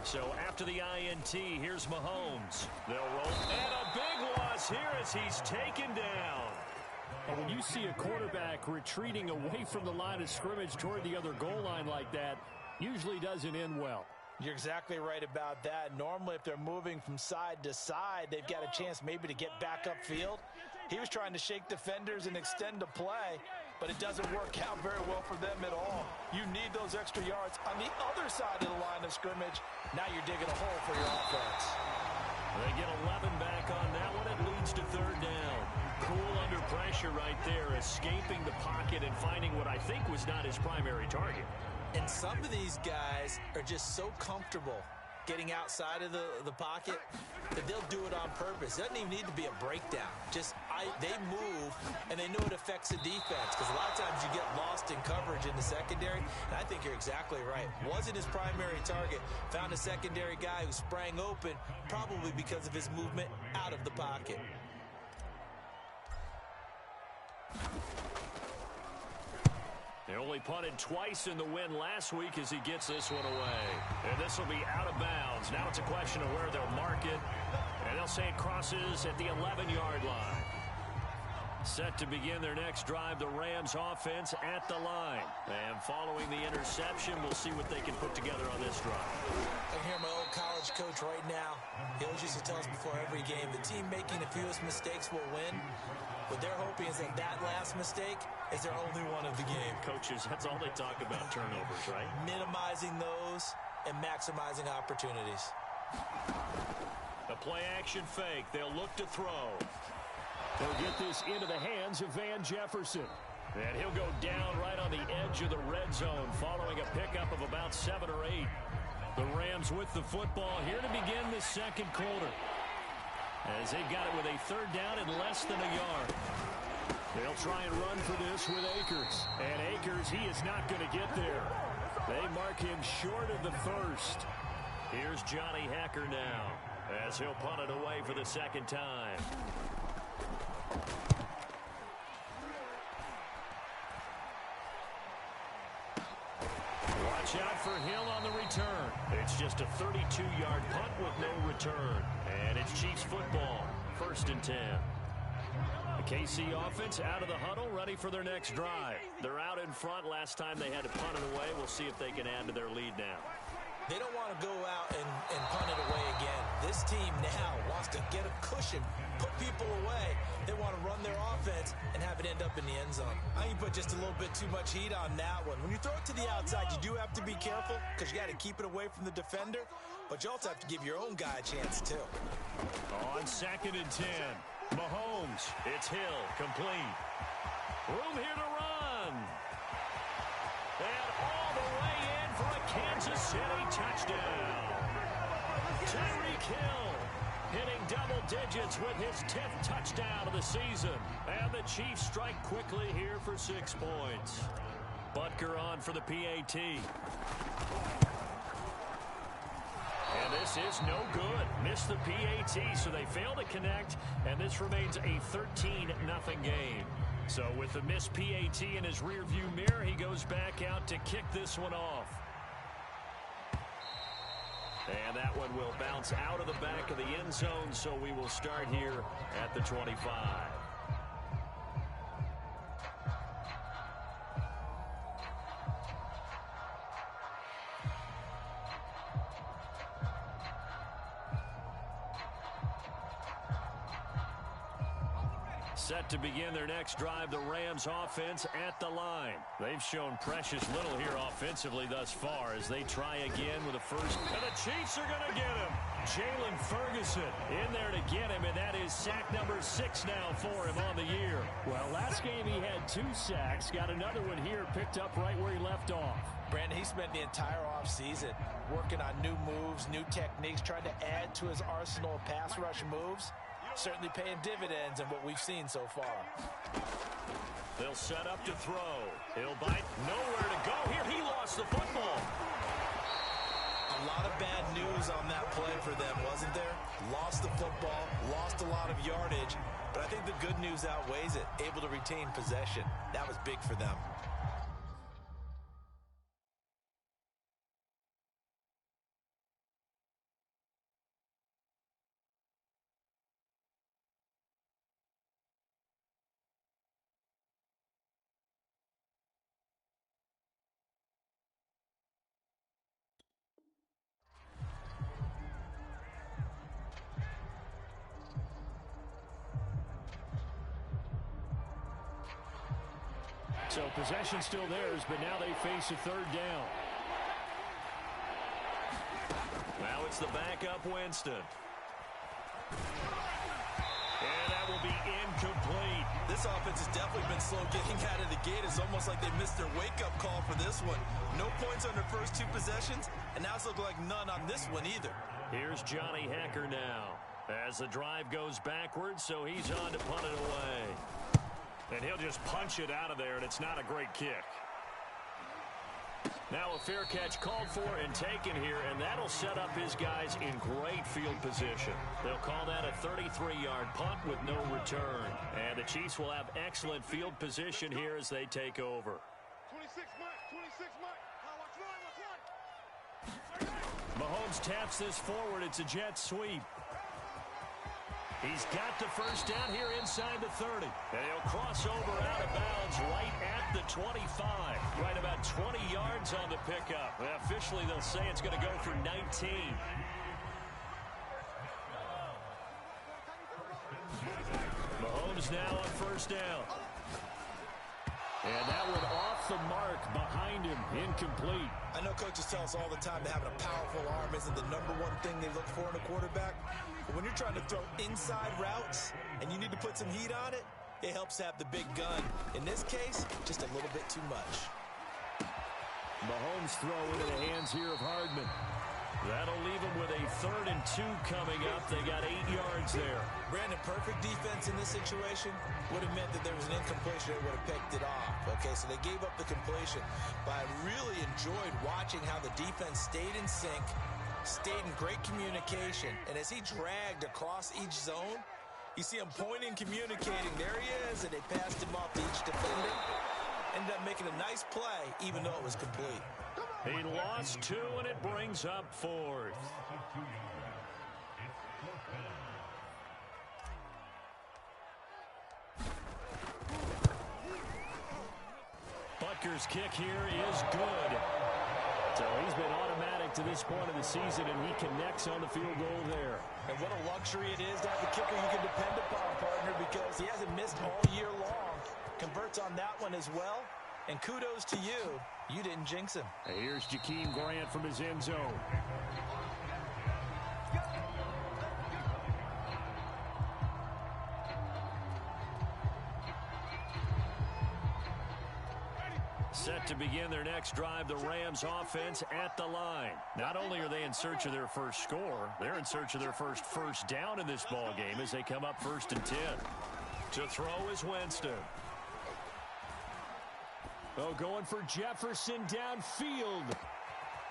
So after the INT, here's Mahomes. They'll roll. And a big loss here as he's taken down. And when you see a quarterback retreating away from the line of scrimmage toward the other goal line like that, usually doesn't end well. You're exactly right about that. Normally, if they're moving from side to side, they've got a chance maybe to get back upfield. He was trying to shake defenders and extend the play, but it doesn't work out very well for them at all. You need those extra yards on the other side of the line of scrimmage. Now you're digging a hole for your offense. They get 11 back on that one. It leads to third down. Cool under pressure right there, escaping the pocket and finding what I think was not his primary target. And some of these guys are just so comfortable getting outside of the pocket that they'll do it on purpose. It doesn't even need to be a breakdown. They move, and they know it affects the defense because a lot of times you get lost in coverage in the secondary, and I think you're exactly right. Wasn't his primary target. Found a secondary guy who sprang open, probably because of his movement out of the pocket. They only punted twice in the win last week as he gets this one away. And this will be out of bounds. Now it's a question of where they'll mark it. And they'll say it crosses at the 11-yard line. Set to begin their next drive, the Rams offense at the line. And following the interception, we'll see what they can put together on this drive. I hear my old college coach right now. He always used to tell us before every game, the team making the fewest mistakes will win. What they're hoping is that last mistake is their only one of the game. Coaches, that's all they talk about, turnovers, right? Minimizing those and maximizing opportunities. A play-action fake. They'll look to throw. They'll get this into the hands of Van Jefferson. And he'll go down right on the edge of the red zone following a pickup of about 7 or 8. The Rams with the football here to begin the second quarter, as they've got it with a third down and less than a yard. They'll try and run for this with Akers. And Akers, he is not going to get there. They mark him short of the first. Here's Johnny Hekker now, as he'll punt it away for the second time. Watch out for Hill on the return. It's just a 32-yard punt with no return. And it's Chiefs football, 1st and 10. The KC offense out of the huddle, ready for their next drive. They're out in front. Last time they had to punt it away. We'll see if they can add to their lead now. They don't want to go out and punt it away again. This team now wants to get a cushion, put people away. They want to run their offense and have it end up in the end zone. I think you put just a little bit too much heat on that one. When you throw it to the outside, you do have to be careful because you got to keep it away from the defender, but you also have to give your own guy a chance too. On 2nd and 10, Mahomes. It's Hill, complete. Room here to run. And all the way in for a Kansas City touchdown. Tyreek Hill hitting double digits with his 10th touchdown of the season. And the Chiefs strike quickly here for 6 points. Butker on for the PAT. And this is no good. Missed the PAT, so they fail to connect, and this remains a 13-0 game. So with the missed PAT in his rearview mirror, he goes back out to kick this one off. And that one will bounce out of the back of the end zone, so we will start here at the 25. Set to begin their next drive, the Rams offense at the line. They've shown precious little here offensively thus far as they try again with a first. And the Chiefs are going to get him. Jalen Ferguson in there to get him, and that is sack number 6 now for him on the year. Well, last game he had 2 sacks. Got another one here picked up right where he left off. Brandon, he spent the entire offseason working on new moves, new techniques, trying to add to his arsenal of pass rush moves. Certainly paying dividends in what we've seen so far. They'll set up to throw. He'll bite. Nowhere to go here. He lost the football. A lot of bad news on that play for them, wasn't there? Lost the football, lost a lot of yardage, but I think the good news outweighs it. Able to retain possession. That was big for them. So possession still theirs, but now they face a third down. Now it's the backup Winston. And that will be incomplete. This offense has definitely been slow getting out of the gate. It's almost like they missed their wake-up call for this one. No points on their first 2 possessions, and now it's looking like none on this one either. Here's Johnny Hekker now as the drive goes backwards, so he's on to punt it away. And he'll just punch it out of there, and it's not a great kick. Now a fair catch called for and taken here, and that'll set up his guys in great field position. They'll call that a 33-yard punt with no return. And the Chiefs will have excellent field position here as they take over. 26 Mike. Mahomes taps this forward. It's a jet sweep. He's got the first down here inside the 30. And he'll cross over out of bounds right at the 25. Right about 20 yards on the pickup. Well, officially, they'll say it's going to go for 19. Mahomes now on first down. And that one off the mark behind him, incomplete. I know coaches tell us all the time that having a powerful arm isn't the #1 thing they look for in a quarterback. But when you're trying to throw inside routes and you need to put some heat on it, it helps to have the big gun. In this case, just a little bit too much. Mahomes throw into the hands here of Hardman. That'll leave them with a 3rd and 2 coming up. They got 8 yards there. Brandon, perfect defense in this situation would have meant that there was an incompletion. They would have picked it off. Okay, so they gave up the completion. But I really enjoyed watching how the defense stayed in sync, stayed in great communication. And as he dragged across each zone, you see him pointing, communicating. There he is, and they passed him off to each defender. Ended up making a nice play, even though it was complete. He lost 2, and it brings up 4th. Butker's kick here is good. So he's been automatic to this point of the season, and he connects on the field goal there. And what a luxury it is to have a kicker you can depend upon, partner, because he hasn't missed all year long. Converts on that one as well. And kudos to you. You didn't jinx him. Here's Jakeem Grant from his end zone. Set to begin their next drive, the Rams offense at the line. Not only are they in search of their first score, they're in search of their first down in this ball game as they come up 1st and 10. To throw is Winston. Oh, going for Jefferson downfield.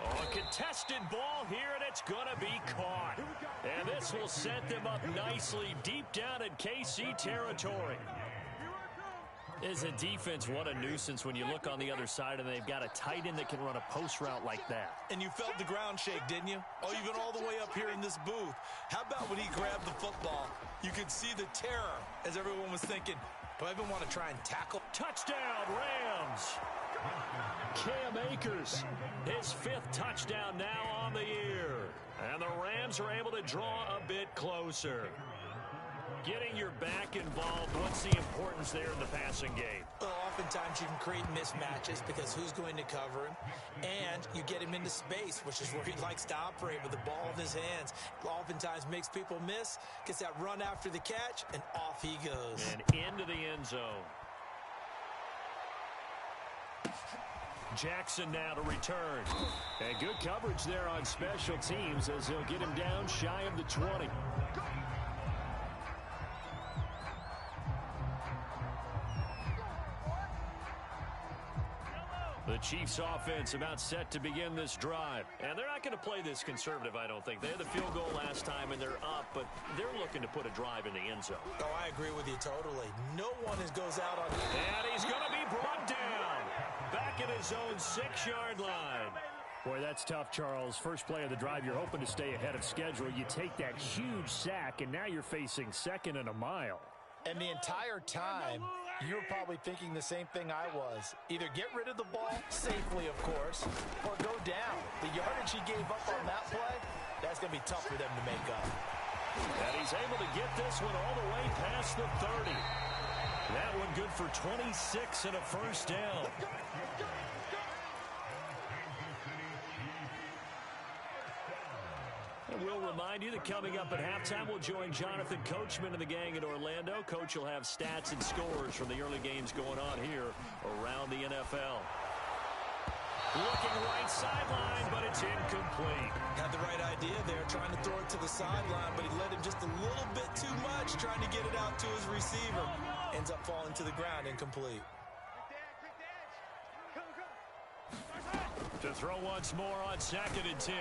Oh, a contested ball here, and it's going to be caught. And this will set them up nicely deep down in KC territory. As a defense, what a nuisance when you look on the other side and they've got a tight end that can run a post route like that. And you felt the ground shake, didn't you? Oh, you've been all the way up here in this booth. How about when he grabbed the football? You could see the terror as everyone was thinking, do I even want to try and tackle? Touchdown, Rams. Cam Akers. His 5th touchdown now on the year. And the Rams are able to draw a bit closer. Getting your back involved, what's the importance there in the passing game? Well, oftentimes you can create mismatches because who's going to cover him? And you get him into space, which is where he likes to operate with the ball in his hands. Oftentimes makes people miss, gets that run after the catch, and off he goes. And into the end zone. Jackson now to return. And good coverage there on special teams as they'll get him down shy of the 20. The Chiefs offense about set to begin this drive. And they're not going to play this conservative, I don't think. They had the field goal last time, and they're up, but they're looking to put a drive in the end zone. Oh, I agree with you totally. No one goes out on... And he's going to be brought down. Back at his own 6-yard line. Boy, that's tough, Charles. First play of the drive, you're hoping to stay ahead of schedule. You take that huge sack, and now you're facing 2nd and a mile. And the entire time, you were probably thinking the same thing I was. Either get rid of the ball, safely of course, or go down. The yardage he gave up on that play, that's going to be tough for them to make up. And he's able to get this one all the way past the 30. That one good for 26 and a first down. And we'll remind you that coming up at halftime, we'll join Jonathan Coachman and the gang in Orlando. Coach will have stats and scores from the early games going on here around the NFL. Looking right sideline, but it's incomplete. Had the right idea there, trying to throw it to the sideline, but he led him just a little bit too much, trying to get it out to his receiver. Ends up falling to the ground, incomplete. To throw once more on 2nd and 10.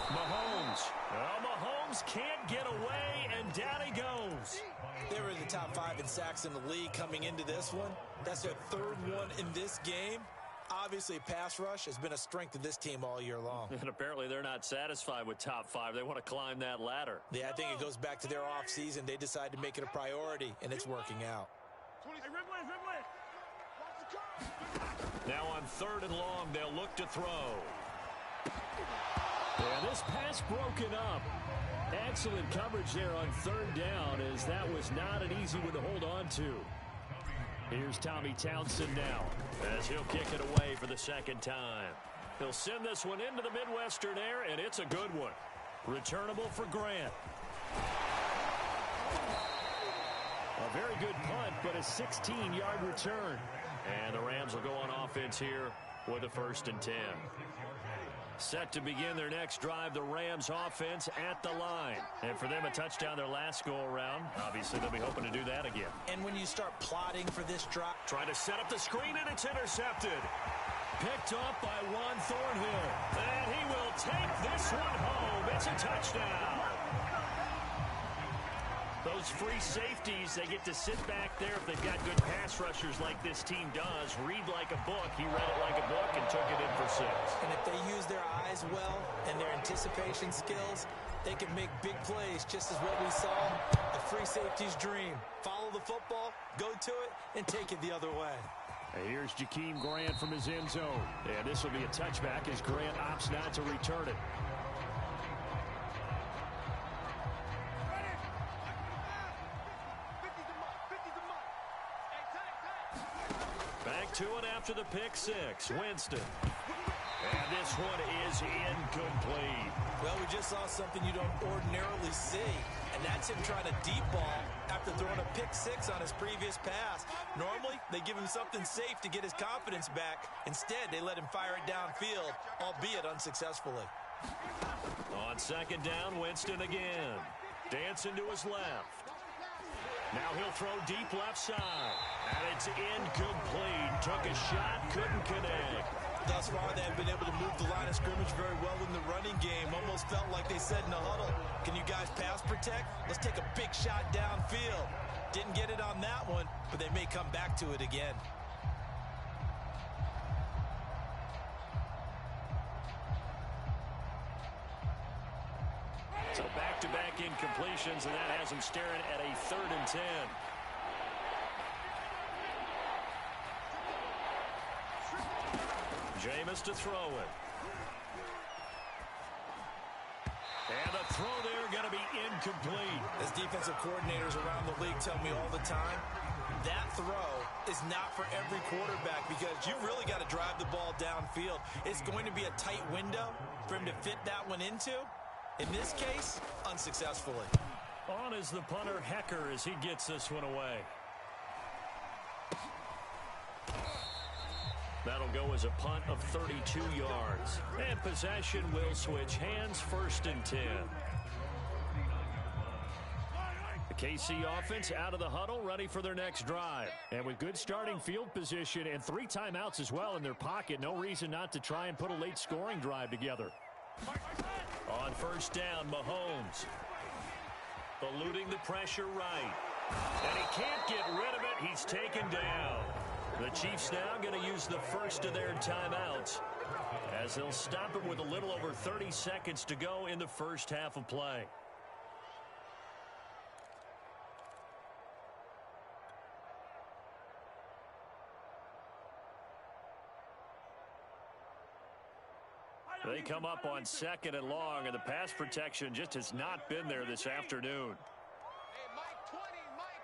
Mahomes. Well, Mahomes can't get away, and down he goes. They were in the top 5 in sacks in the league coming into this one. That's their 3rd one in this game. Obviously, pass rush has been a strength of this team all year long. And apparently they're not satisfied with top 5. They want to climb that ladder. Yeah, I think it goes back to their offseason. They decided to make it a priority, and it's working out. Now on 3rd and long, they'll look to throw. And this pass broken up. Excellent coverage there on 3rd down, as that was not an easy one to hold on to. Here's Tommy Townsend now, as he'll kick it away for the 2nd time. He'll send this one into the Midwestern air, and it's a good one. Returnable for Grant. A very good punt, but a 16-yard return. And the Rams will go on offense here with a 1st and 10. Set to begin their next drive, the Rams offense at the line. And for them, a touchdown their last go-around. Obviously, they'll be hoping to do that again. And when you start plotting for this drive, trying to set up the screen, and it's intercepted. Picked up by Juan Thornhill. And he will take this one home. It's a touchdown. Those free safeties, they get to sit back there if they've got good pass rushers like this team does. Read like a book. He read it like a book and took it in for 6. And if they use their eyes well and their anticipation skills, they can make big plays, just as what we saw, a free safety's dream. Follow the football, go to it, and take it the other way. And here's Jakeem Grant from his end zone. And this will be a touchback as Grant opts not to return it. Back to it after the pick 6. Winston. And this one is incomplete. Well, we just saw something you don't ordinarily see, and that's him trying to deep ball after throwing a pick 6 on his previous pass. Normally, they give him something safe to get his confidence back. Instead, they let him fire it downfield, albeit unsuccessfully. On 2nd down, Winston again. Dancing to his left. Now he'll throw deep left side. And it's incomplete. Took a shot, couldn't connect. Thus far, they have been able to move the line of scrimmage very well in the running game. Almost felt like they said in the huddle, can you guys pass protect? Let's take a big shot downfield. Didn't get it on that one, but they may come back to it again. So back-to-back incompletions, and that has them staring at a 3rd and 10. Jameis to throw it. And the throw there going to be incomplete. As defensive coordinators around the league tell me all the time, that throw is not for every quarterback because you've really got to drive the ball downfield. It's going to be a tight window for him to fit that one into. In this case, unsuccessfully. On is the punter, Hecker, as he gets this one away. That'll go as a punt of 32 yards. And possession will switch hands, 1st and 10. The KC offense out of the huddle, ready for their next drive. And with good starting field position and 3 timeouts as well in their pocket, no reason not to try and put a late scoring drive together. On 1st down, Mahomes. Eluding the pressure right. And he can't get rid of it. He's taken down. The Chiefs now going to use the first of their timeouts as they'll stop him with a little over 30 seconds to go in the first half of play. They come up on 2nd and long, and the pass protection just has not been there this afternoon. Hey, Mike 20, Mike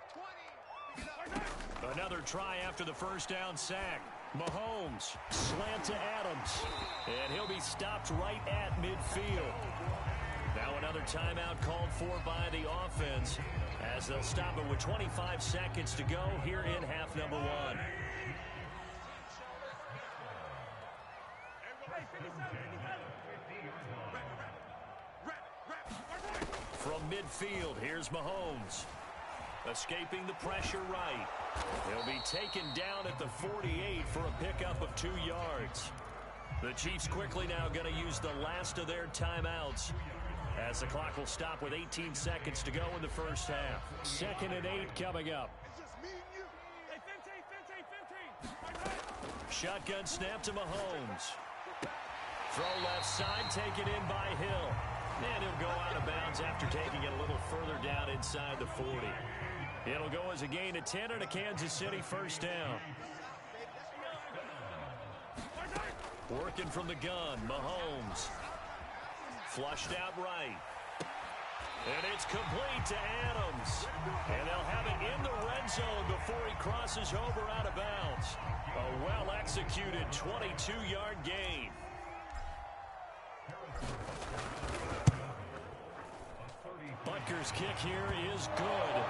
20. Another try after the first down sack. Mahomes, slant to Adams, and he'll be stopped right at midfield. Now another timeout called for by the offense as they'll stop it with 25 seconds to go here in half number one. From midfield, here's Mahomes. Escaping the pressure right. He'll be taken down at the 48 for a pickup of 2 yards. The Chiefs quickly now going to use the last of their timeouts as the clock will stop with 18 seconds to go in the first half. 2nd and 8 coming up. Shotgun snap to Mahomes. Throw left side, taken in by Hill. And he'll go out of bounds after taking it a little further down inside the 40. It'll go as a gain of 10 and a Kansas City first down. Working from the gun, Mahomes. Flushed out right. And it's complete to Adams. And they'll have it in the red zone before he crosses over out of bounds. A well-executed 22-yard gain. Butker's kick here is good.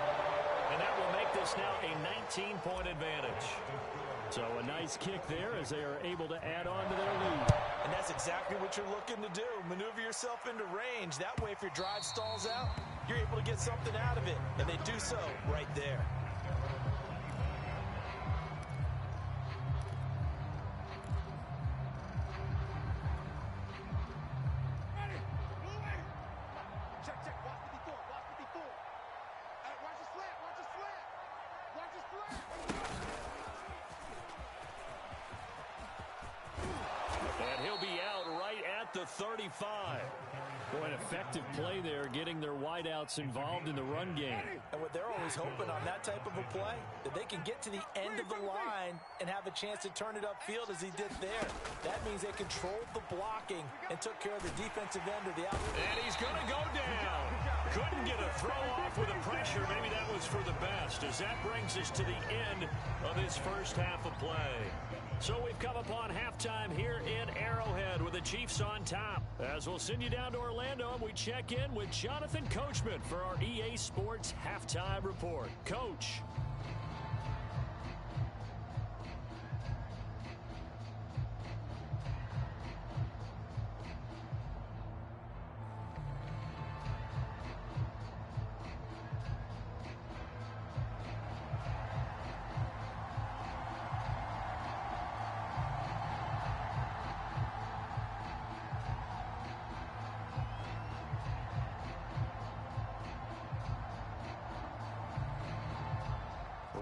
And that will make this now a 19-point advantage. So a nice kick there as they are able to add on to their lead. And that's exactly what you're looking to do. Maneuver yourself into range. That way, if your drive stalls out, you're able to get something out of it. And they do so right there. And he'll be out right at the 35. Boy, an effective play there, getting their wideouts involved in the run game. And what they're always hoping on that type of a play, that they can get to the end of the line and have a chance to turn it upfield as he did there. That means they controlled the blocking and took care of the defensive end of the out. And he's going to go down. Couldn't get a throw off with the pressure. Maybe that was for the best, as that brings us to the end of this first half of play. So we've come upon halftime here in Arrowhead with the Chiefs on top. As we'll send you down to Orlando and we check in with Jonathan Coachman for our EA Sports Halftime Report. Coach.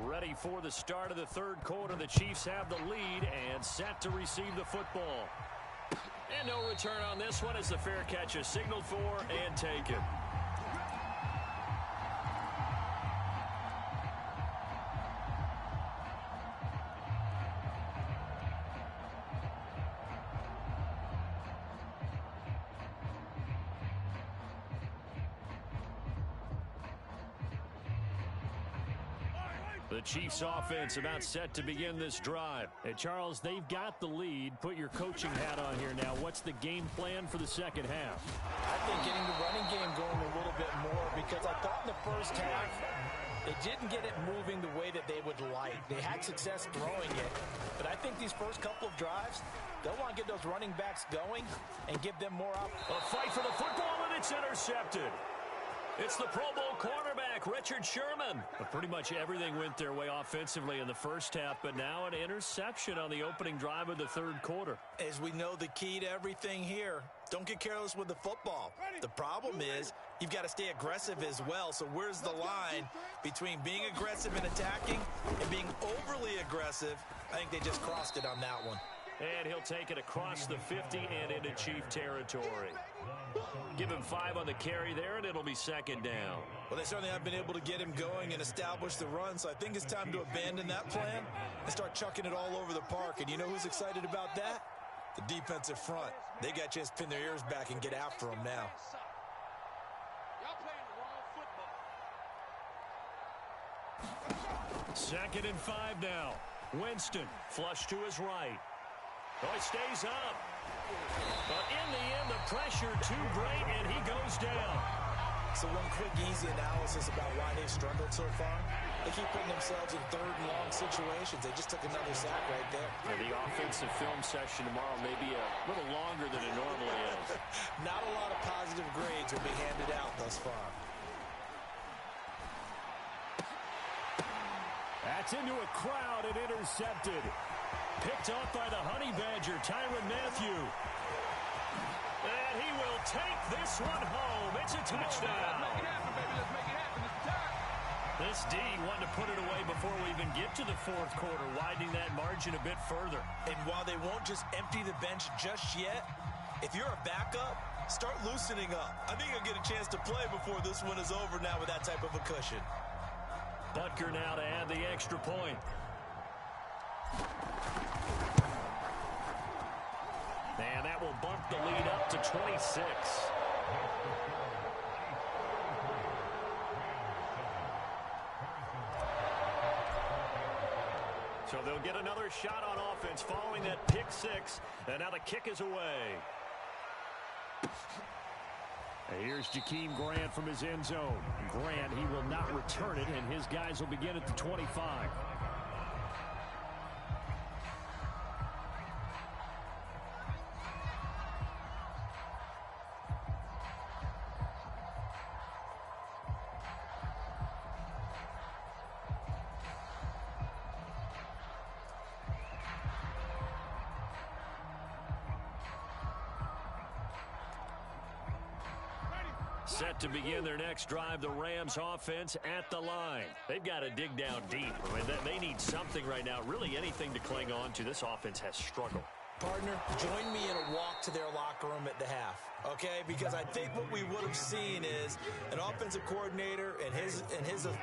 Ready for the start of the third quarter. The Chiefs have the lead and set to receive the football. And no return on this one as the fair catch is signaled for and taken. The Chiefs offense about set to begin this drive. And Charles, they've got the lead. Put your coaching hat on here now. What's the game plan for the second half? I think getting the running game going a little bit more, because I thought in the first half they didn't get it moving the way that they would like. They had success throwing it, but I think these first couple of drives, they'll want to get those running backs going and give them more up. A fight for the football, and it's intercepted. It's the Pro Bowl cornerback, Richard Sherman. But pretty much everything went their way offensively in the first half, but now an interception on the opening drive of the third quarter. As we know, the key to everything here, don't get careless with the football. The problem is you've got to stay aggressive as well. So where's the line between being aggressive and attacking and being overly aggressive? I think they just crossed it on that one. And he'll take it across the 50 and into Chief territory. Give him 5 on the carry there, and it'll be second down. Well, they certainly have been able to get him going and establish the run, so I think it's time to abandon that plan and start chucking it all over the park. And you know who's excited about that? The defensive front. They got a chance to pin their ears back and get after him now. Y'all playing the wrong football. 2nd and 5 now. Winston flush to his right. Oh, he stays up. But in the end, the pressure too great, and he goes down. So one quick, easy analysis about why they've struggled so far. They keep putting themselves in 3rd and long situations. They just took another sack right there. Yeah, the offensive film session tomorrow may be a little longer than it normally is. Not a lot of positive grades will be handed out thus far. That's into a crowd and intercepted. Picked off by the Honey Badger, Tyrann Mathieu. And he will take this one home. It's a touchdown. Let's make it happen, baby. Let's make it happen. It's time. This D wanted to put it away before we even get to the 4th quarter, widening that margin a bit further. And while they won't just empty the bench just yet, if you're a backup, start loosening up. I think you'll get a chance to play before this one is over now with that type of a cushion. Butker now to add the extra point. And that will bump the lead up to 26. So they'll get another shot on offense following that pick 6. And now the kick is away. And here's Jakeem Grant from his end zone. Grant, he will not return it, and his guys will begin at the 25. Set to begin their next drive, the Rams offense at the line. They've got to dig down deep. I mean, they need something right now, really anything to cling on to. This offense has struggled. Partner, join me in a walk to their locker room at the half, okay? Because I think what we would have seen is an offensive coordinator and his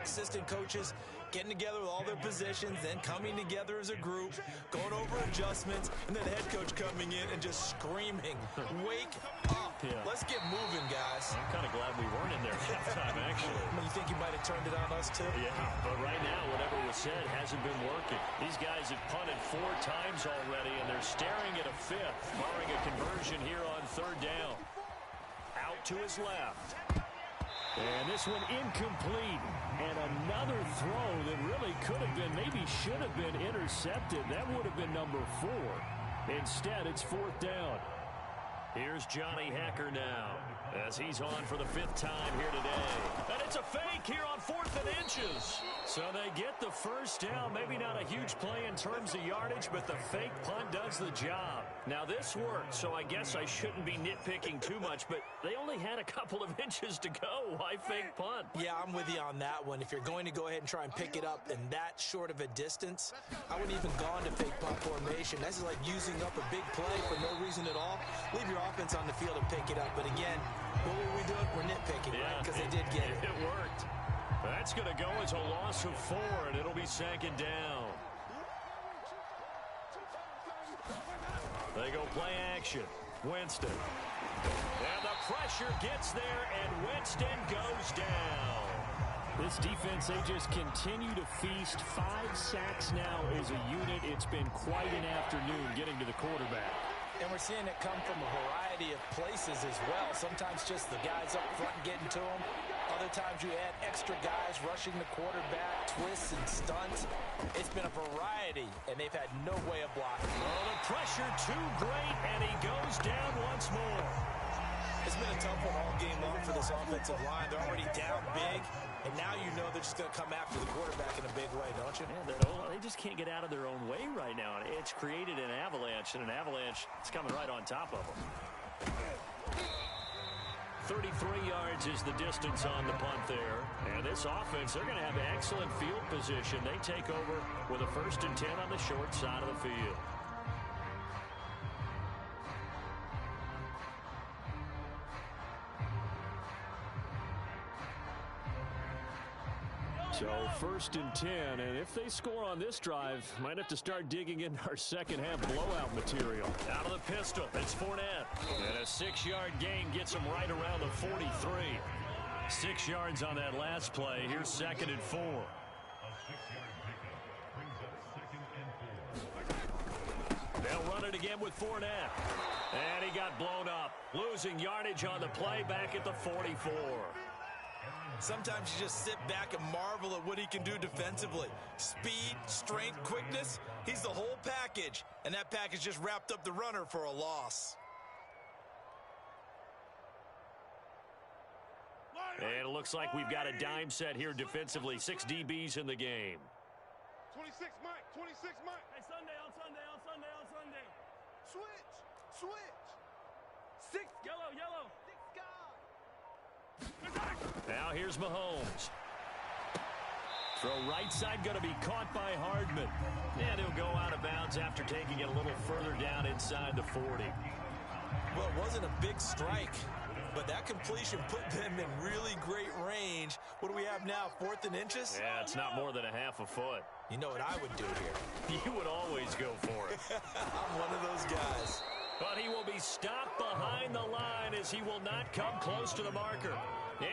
assistant coaches getting together with all their positions, then coming together as a group, going over adjustments, and then the head coach coming in and just screaming, wake up. Yeah. Let's get moving, guys. I'm kind of glad we weren't in there at halftime, actually. You think you might have turned it on us, too? Yeah, but right now, whatever was said hasn't been working. These guys have punted 4 times already, and they're staring at a 5th, barring a conversion here on 3rd down. Out to his left. And this one incomplete. And another throw that really could have been, maybe should have been intercepted. That would have been number 4. Instead, it's 4th down. Here's Johnny Hekker now as he's on for the 5th time here today. And it's a fake here on 4th and inches. So they get the first down. Maybe not a huge play in terms of yardage, but the fake punt does the job. Now this worked, so I guess I shouldn't be nitpicking too much, but they only had a couple of inches to go. Why fake punt? Yeah, I'm with you on that one. If you're going to go ahead and try and pick it up in that short of a distance, I wouldn't even gone to fake punt formation. This is like using up a big play for no reason at all. Leave your offense on the field and pick it up. But again, what were we doing? We're nitpicking, right? Because they did get it. It worked. That's going to go as a loss of 4, and it'll be 2nd down. They go play action. Winston. And the pressure gets there, and Winston goes down. This defense, they just continue to feast. 5 sacks now as a unit. It's been quite an afternoon getting to the quarterback. And we're seeing it come from a variety of places as well. Sometimes just the guys up front getting to them. Other times you add extra guys rushing the quarterback, twists and stunts. It's been a variety, and they've had no way of blocking. Oh, the pressure too great, and he goes down once more. It's been a tough one all game long for this offensive line. They're already down big, and now you know they're just going to come after the quarterback in a big way, don't you? Yeah, they just can't get out of their own way right now. It's created an avalanche, and an avalanche is coming right on top of them. 33 yards is the distance on the punt there. And this offense, they're going to have excellent field position. They take over with a 1st and 10 on the short side of the field. So 1st and 10, and if they score on this drive, might have to start digging in our second half blowout material. Out of the pistol, it's Fournette. And a 6-yard gain gets him right around the 43. 6 yards on that last play. Here's 2nd and 4. again with Fournette. And he got blown up. Losing yardage on the play back at the 44. Sometimes you just sit back and marvel at what he can do defensively. Speed, strength, quickness. He's the whole package. And that package just wrapped up the runner for a loss. And it looks like we've got a dime set here defensively. 6 DBs in the game. 26 Mike, 26 Mike. Hey, Sunday, on Sunday, on Sunday, on Sunday. Switch. Six, yellow. Six guard. Now here's Mahomes. Throw right side going to be caught by Hardman. And he'll go out of bounds after taking it a little further down inside the 40. Well, it wasn't a big strike, but that completion put them in really great range. What do we have now, 4th and inches? Yeah, it's not more than a half a foot. You know what I would do here? You would always go for it. I'm one of those guys. But he will be stopped behind the line as he will not come close to the marker.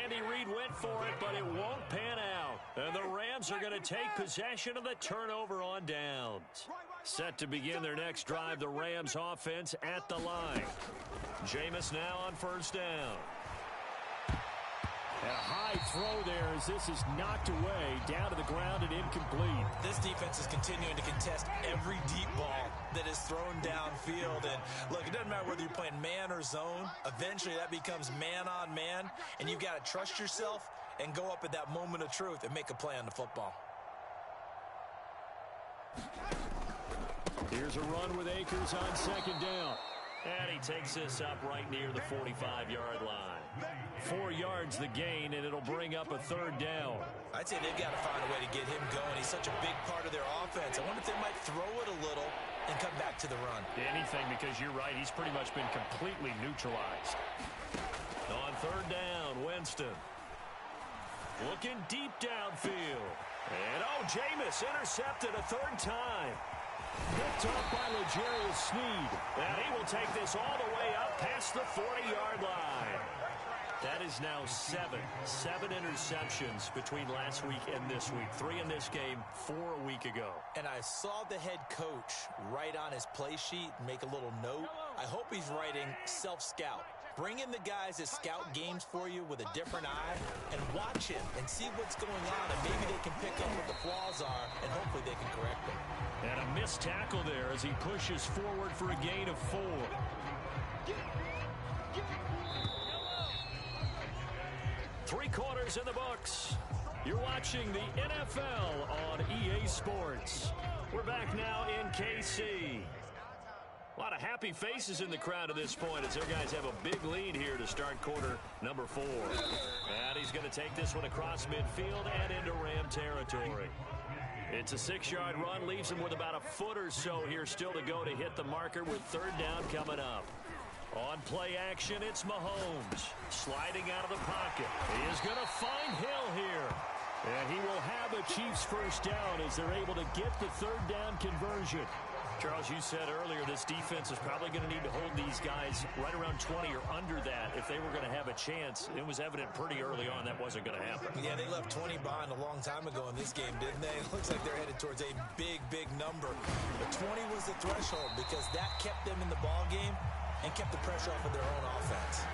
Andy Reid went for it, but it won't pan out. And the Rams are going to take possession of the turnover on downs. Set to begin their next drive, the Rams offense at the line. Jameis now on first down. A high throw there as this is knocked away, down to the ground and incomplete. This defense is continuing to contest every deep ball that is thrown downfield. And look, it doesn't matter whether you're playing man or zone. Eventually that becomes man on man, and you've got to trust yourself and go up at that moment of truth and make a play on the football. Here's a run with Akers on second down. And he takes this up right near the 45-yard line. 4 yards the gain, and it'll bring up a third down. I'd say they've got to find a way to get him going. He's such a big part of their offense. I wonder if they might throw it a little and come back to the run. Anything, because you're right, he's pretty much been completely neutralized. On third down, Winston. Looking deep downfield. And, Jameis intercepted a third time. Picked off by L'Jarius Sneed. And he will take this all the way up past the 40-yard line. That is now 7 interceptions between last week and this week. 3 in this game, 4 a week ago. And I saw the head coach write on his play sheet, make a little note. I hope he's writing self-scout. Bring in the guys that scout games for you with a different eye and watch him and see what's going on, and maybe they can pick up what the flaws are, and hopefully they can correct them. And a missed tackle there as he pushes forward for a gain of 4. Three quarters in the books. You're watching the NFL on EA Sports. We're back now in KC. A lot of happy faces in the crowd at this point as their guys have a big lead here to start quarter number 4. And he's going to take this one across midfield and into Ram territory. It's a 6-yard run, leaves him with about a foot or so here still to go to hit the marker with third down coming up. On play action, it's Mahomes sliding out of the pocket. He is going to find Hill here. And he will have the Chiefs first down as they're able to get the third down conversion. Charles, you said earlier this defense is probably going to need to hold these guys right around 20 or under that if they were going to have a chance. It was evident pretty early on that wasn't going to happen. Yeah, they left 20 behind a long time ago in this game, didn't they? It looks like they're headed towards a big, big number. But 20 was the threshold because that kept them in the ball game and kept the pressure off of their own offense.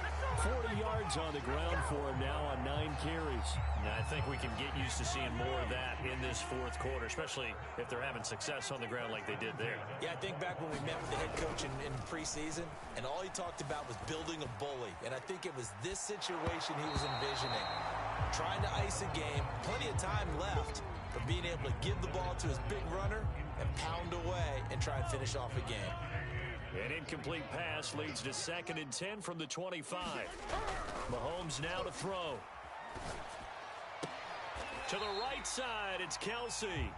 40 yards on the ground for him now on 9 carries. And I think we can get used to seeing more of that in this fourth quarter, especially if they're having success on the ground like they did there. Yeah, I think back when we met with the head coach in preseason, and all he talked about was building a bully. And I think it was this situation he was envisioning. Trying to ice a game, plenty of time left, but being able to give the ball to his big runner and pound away and try and finish off a game. An incomplete pass leads to 2nd and 10 from the 25. Mahomes now to throw. To the right side, it's Kelsey.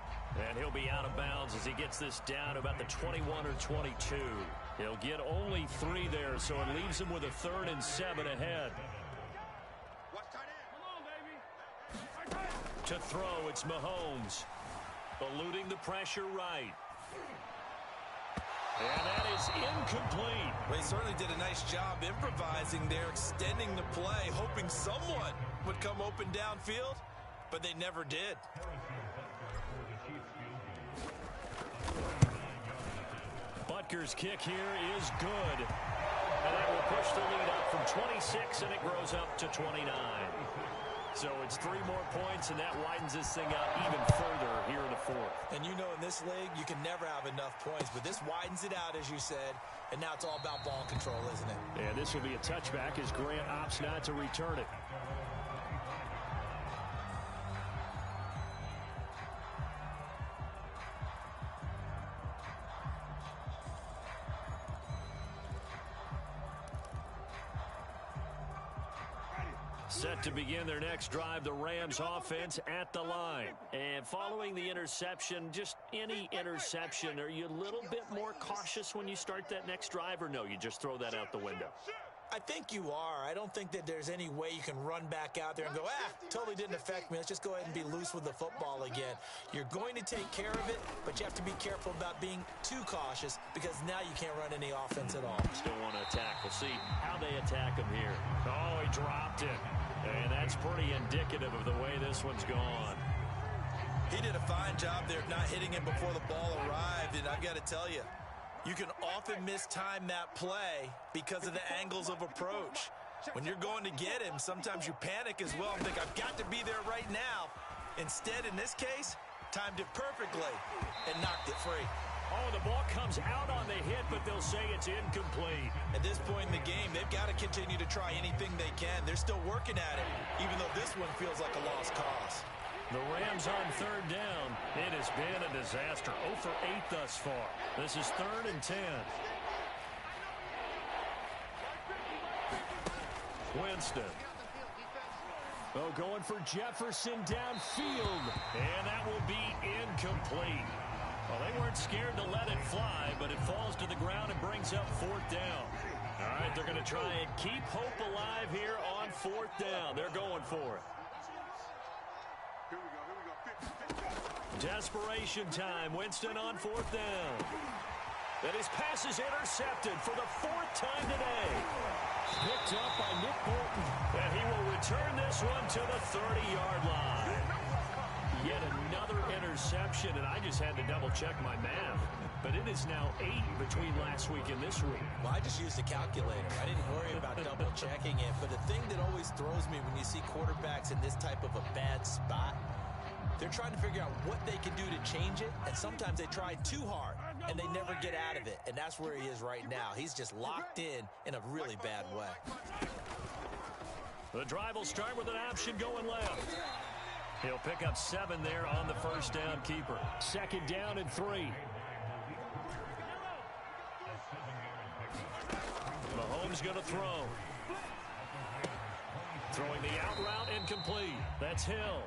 And he'll be out of bounds as he gets this down about the 21 or 22. He'll get only 3 there, so it leaves him with a 3rd and 7 ahead. Come on, baby. To throw, it's Mahomes. Eluding the pressure right. And that is incomplete. They certainly did a nice job improvising there, extending the play, hoping someone would come open downfield, but they never did. But Butker's kick here is good. And that will push the lead up from 26, and it grows up to 29. So it's 3 more points, and that widens this thing out even further here in the fourth. And you know in this league, you can never have enough points, but this widens it out, as you said, and now it's all about ball control, isn't it? And this will be a touchback as Grant opts not to return it. Set to begin their next drive, the Rams offense at the line. And following the interception, just any interception, are you a little bit more cautious when you start that next drive, or no, you just throw that out the window? I think you are. I don't think that there's any way you can run back out there and go, totally didn't affect me. Let's just go ahead and be loose with the football again. You're going to take care of it, but you have to be careful about being too cautious because now you can't run any offense at all. Still want to attack. We'll see how they attack him here. Oh, he dropped it. And that's pretty indicative of the way this one's gone. He did a fine job there of not hitting him before the ball arrived, and I've got to tell you, you can often mistime that play because of the angles of approach. When you're going to get him, sometimes you panic as well and think, I've got to be there right now. Instead, in this case, timed it perfectly and knocked it free. Oh, the ball comes out on the hit, but they'll say it's incomplete. At this point in the game, they've got to continue to try anything they can. Are still working at it, even though this one feels like a lost cause. The Rams on third down. It has been a disaster. 0 for 8 thus far. This is 3rd and 10. Winston. Oh, going for Jefferson downfield. And that will be incomplete. Well, they weren't scared to let it fly, but it falls to the ground and brings up 4th down. All right, they're going to try and keep hope alive here on 4th down. They're going for it. Desperation time. Winston on 4th down. And his pass is intercepted for the 4th time today. Picked up by Nick Bolton. And he will return this one to the 30-yard line. Yet another interception, and I just had to double-check my math. But it is now 8 between last week and this week. Well, I just used a calculator. I didn't worry about double-checking it. But the thing that always throws me when you see quarterbacks in this type of a bad spot, they're trying to figure out what they can do to change it, and sometimes they try too hard, and they never get out of it. And that's where he is right now. He's just locked in a really bad way. The drive will start with an option going left. He'll pick up 7 there on the first down keeper. 2nd down and 3. Mahomes going to throw. Throwing the out route incomplete. That's Hill.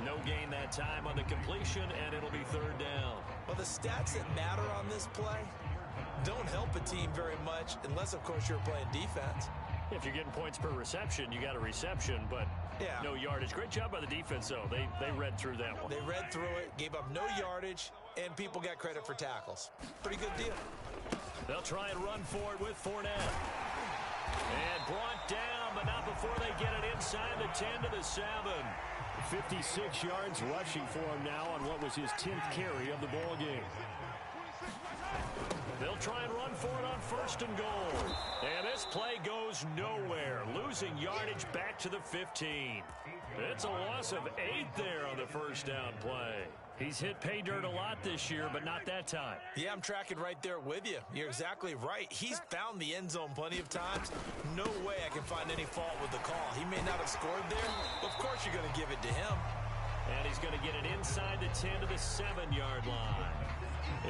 No gain that time on the completion, and it'll be 3rd down. Well, the stats that matter on this play don't help a team very much unless, of course, you're playing defense. If you're getting points per reception, you got a reception, but no yardage. Great job by the defense, though. They read through that one. They read through it, gave up no yardage, and people got credit for tackles. Pretty good deal. They'll try and run for it with Fournette. And brought down, but not before they get it inside the 10 to the 7. 56 yards rushing for him now on what was his 10th carry of the ball game. They'll try and run for it on 1st and goal. And this play goes nowhere. Losing yardage back to the 15. It's a loss of 8 there on the first down play. He's hit pay dirt a lot this year, but not that time. Yeah, I'm tracking right there with you. You're exactly right. He's found the end zone plenty of times. No way I can find any fault with the call. He may not have scored there, but of course you're going to give it to him. And he's going to get it inside the 10 to the 7-yard line.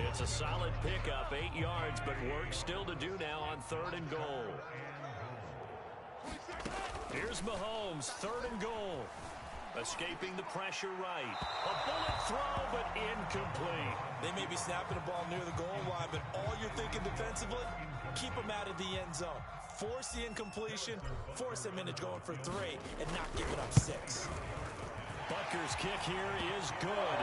It's a solid pickup, 8 yards, but work still to do now on 3rd and goal. Here's Mahomes, 3rd and goal. Escaping the pressure right. A bullet throw, but incomplete. They may be snapping the ball near the goal line, but all you're thinking defensively, keep them out of the end zone. Force the incompletion, force them into going for 3, and not giving up 6. Butker's kick here is good.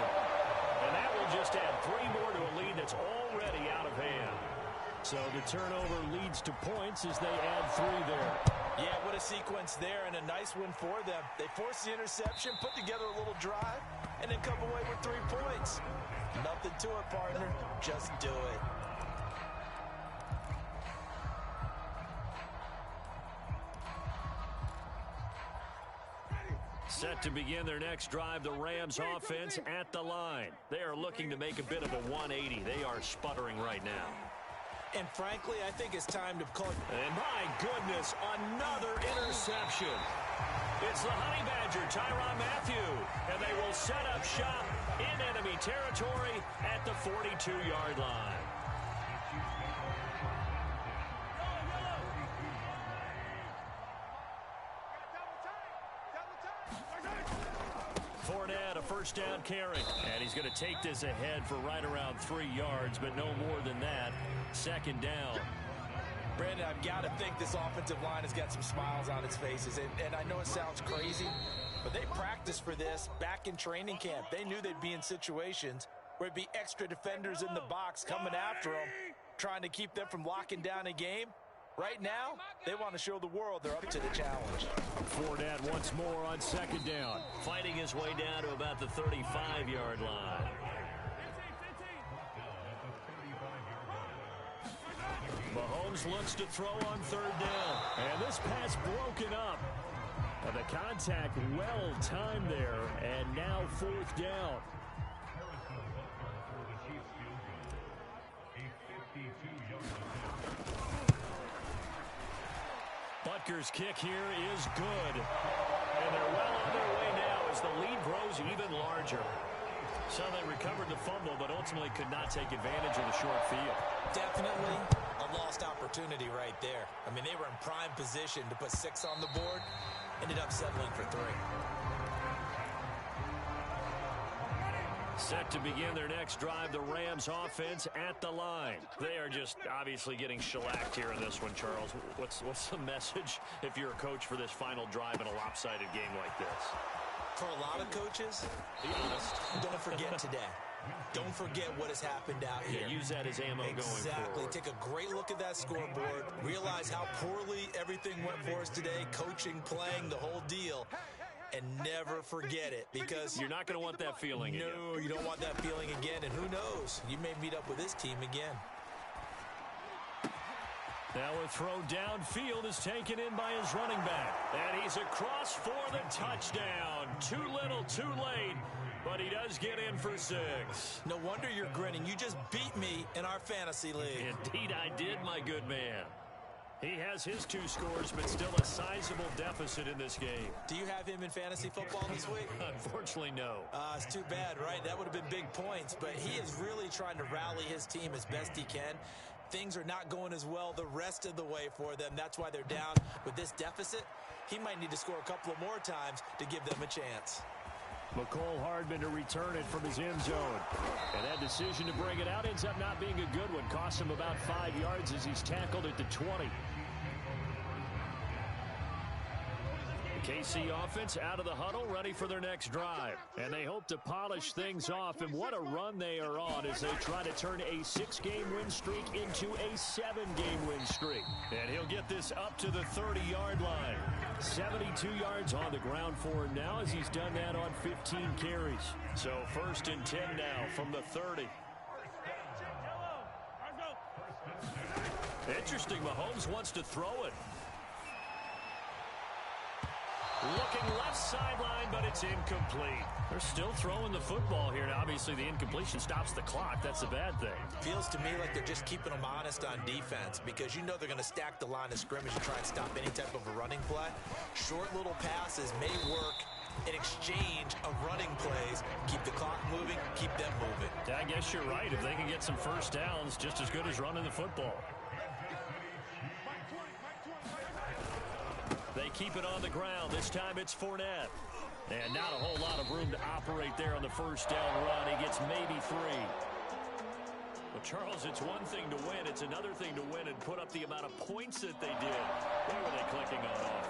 And that will just add 3 more to a lead that's already out of hand. So the turnover leads to points as they add 3 there. Yeah, what a sequence there, and a nice one for them. They force the interception, put together a little drive, and then come away with 3 points. Nothing to it, partner. Just do it. Set to begin their next drive, the Rams offense at the line. They are looking to make a bit of a 180. They are sputtering right now. And frankly, I think it's time to call. And my goodness, another interception. It's the Honey Badger, Tyrann Mathieu, and they will set up shop in enemy territory at the 42-yard line. Fournette, a first down carry. And he's going to take this ahead for right around 3 yards, but no more than that. Second down. Brandon, I've got to think this offensive line has got some smiles on its faces. And I know it sounds crazy, but they practiced for this back in training camp. They knew they'd be in situations where it'd be extra defenders in the box coming after them, trying to keep them from locking down a game. Right now, they want to show the world they're up to the challenge. Fournette once more on second down. Fighting his way down to about the 35-yard line. Mahomes looks to throw on third down. And this pass broken up. The contact well timed there. And now fourth down. Butker's kick here is good. And they're well on their way now as the lead grows even larger. So they recovered the fumble, but ultimately could not take advantage of the short field. Definitely a lost opportunity right there. I mean, they were in prime position to put 6 on the board. Ended up settling for 3. Set to begin their next drive, the Rams offense at the line. They are just obviously getting shellacked here in this one, Charles. What's the message if you're a coach for this final drive in a lopsided game like this? For a lot of coaches, be honest, don't forget today. Don't forget what has happened out here. Yeah, use that as ammo going forward. Exactly. Take a great look at that scoreboard. Realize how poorly everything went for us today. Coaching, playing, the whole deal. And never forget it, because you're not going to want that feeling again. No, you don't want that feeling again. And who knows? You may meet up with this team again. Now a throw downfield is taken in by his running back. And he's across for the touchdown. Too little, too late. But he does get in for 6. No wonder you're grinning. You just beat me in our fantasy league. Indeed I did, my good man. He has his 2 scores, but still a sizable deficit in this game. Do you have him in fantasy football this week? Unfortunately, no. It's too bad, right? That would have been big points. But he is really trying to rally his team as best he can. Things are not going as well the rest of the way for them. That's why they're down. With this deficit, he might need to score a couple of more times to give them a chance. McCole Hardman to return it from his end zone. And that decision to bring it out ends up not being a good one. Costs him about 5 yards as he's tackled at the 20. The KC offense out of the huddle, ready for their next drive. And they hope to polish things off. And what a run they are on as they try to turn a 6-game win streak into a 7-game win streak. And he'll get this up to the 30-yard line. 72 yards on the ground for him now as he's done that on 15 carries. So 1st and 10 now from the 30. Interesting, Mahomes wants to throw it. Looking left sideline, but it's incomplete. They're still throwing the football here. Now, obviously, the incompletion stops the clock. That's a bad thing. Feels to me like they're just keeping them honest on defense, because you know they're going to stack the line of scrimmage and try and stop any type of a running play. Short little passes may work in exchange of running plays. Keep the clock moving, keep them moving. I guess you're right. If they can get some first downs, just as good as running the football. They keep it on the ground. This time it's Fournette. And not a whole lot of room to operate there on the first down run. He gets maybe 3. Well, Charles, it's one thing to win. It's another thing to win and put up the amount of points that they did. What were they clicking on offense?